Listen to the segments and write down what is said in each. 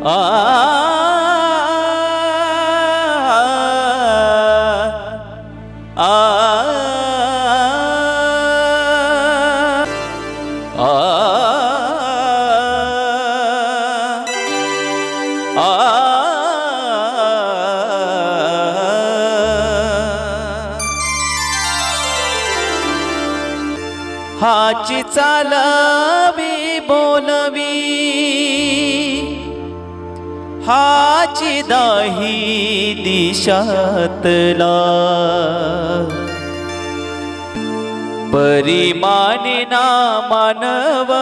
आ आ आ हाची चालवी बोलवी हाची दाही दिशातला परिमाने ना मानव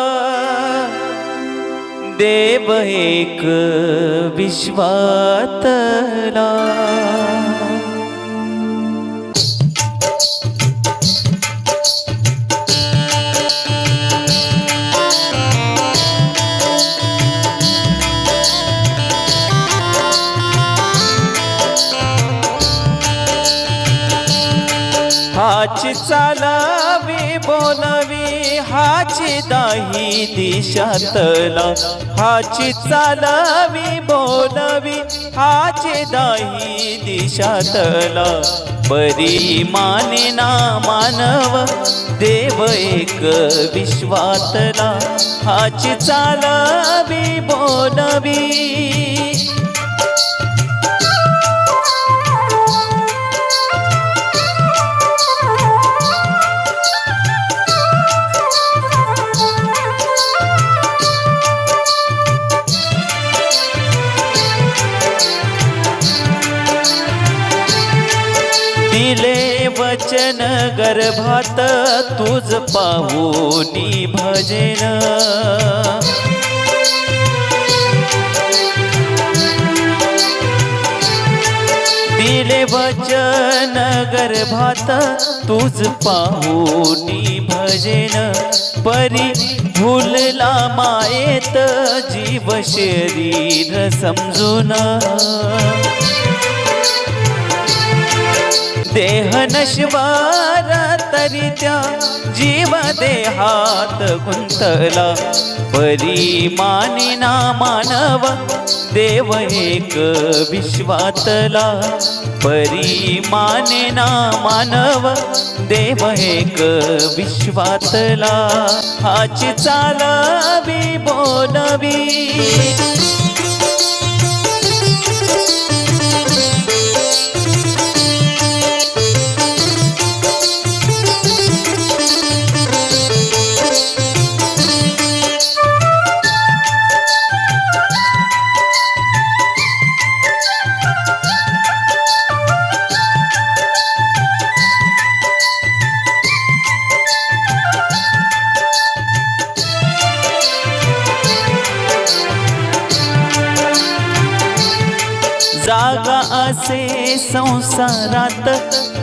देव एक विश्वातला हाची चालवी बोलवी हाची दाही दिशातला हाची चालवी बोलवी हाची दाही दिशातला परिमाने ना मानव देव एक विश्वातला हाची चालवी बोलवी दिले वचन गर्भात तुझ पाहुनी भजन दिले वचन गर्भात तुझ पाहुनी भजन परी भूलला मायेत जीव शरीर समजून देह नश्वर तरी त्या जीव देहात गुंतला परिमाने ना मानव देव एक विश्वातला परिमाने ना मानव देव एक विश्वातला हाची चालवी बोलवी जागा असे संसारात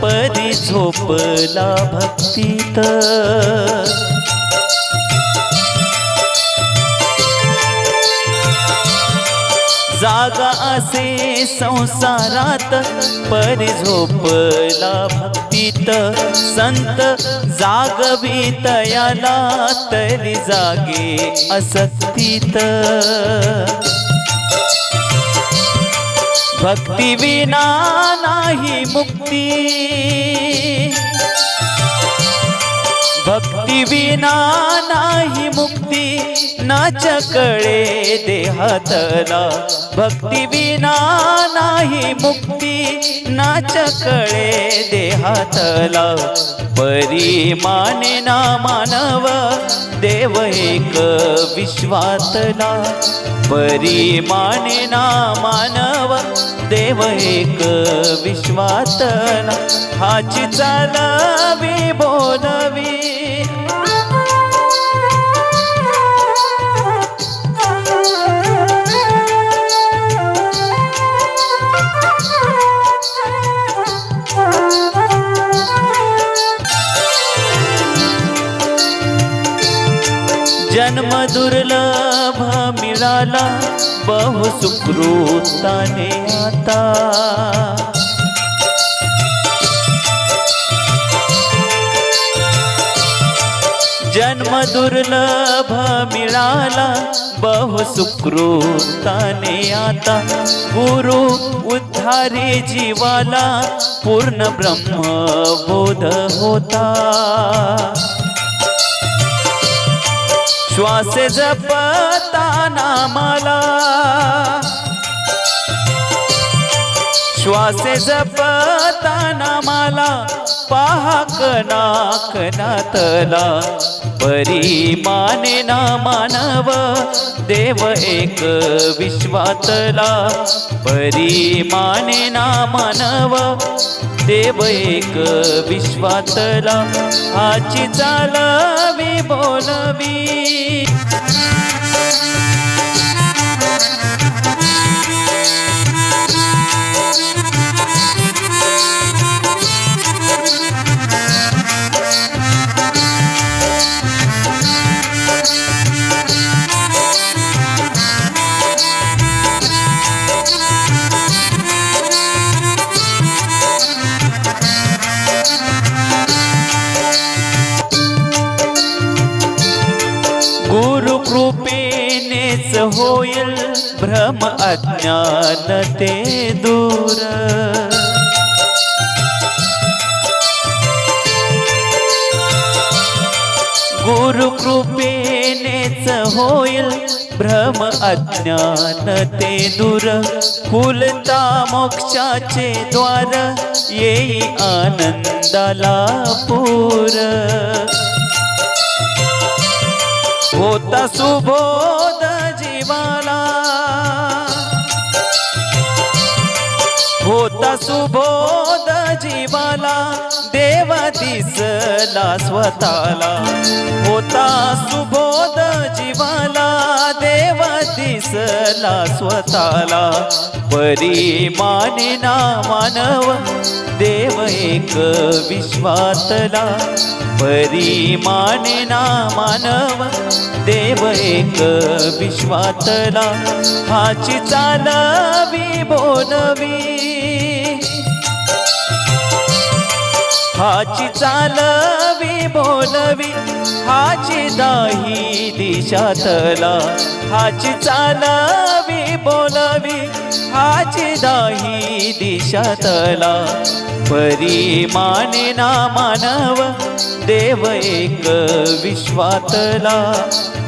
परी झोपला भक्तीत जागा असे संसारात परी झोपला भक्तीत संत जागवीत याला तरी जागे असक्तीत भक्ती विना नाही मुक्ती भक्ती विना नाही मुक्ती नाच कळे देहातला भक्ती विना नाही मुक्ती नाच कळे देहातला परिमाने ना मानव देव एक विश्वातला परिमाने ना मानव देव एक विश्वातला हाची चालवी बोलवी जन्म दुर्लभ मिळाला बहु सुकृताने आता जन्म दुर्लभ मिळाला बहु सुकृताने आता गुरु उद्धारी जीवाला पूर्ण ब्रह्मबोध होता श्वास जपता नामाला श्वास जपता नामाला पहा कणा कणातला परी माने ना मानव देव एक विश्वातला परी माने ना मानव देव एक विश्वातला आची चालवी बोलवी गुरु कृपेनेच होईल भ्रम अज्ञान ते दूर गुरु कृपेनेच होईल भ्रम अज्ञान ते दूर खुलता मोक्षाचे द्वार येई आनंदाला पूर होता सुबोध जीवाला होता सुबोध जीवाला देव दिसला स्वतःला होता सुबोध जीवाला देव दिसला स्वतःला परी माने ना मानव देव एक विश्वातला परी माने ना मानव देव एक विश्वातला हाची चालवी बोलवी हाची चालवी बोलवी हाची दाही दिशातला हाची चालवी बोलवी हाची दाही दिशातला परी माने ना मानव देव एक विश्वातला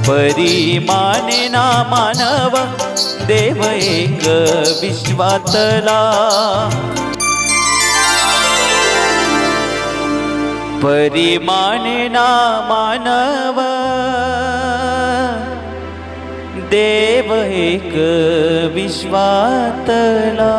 परी माने ना मानव देव एक विश्वातला परी माने ना मानव देव एक विश्वातला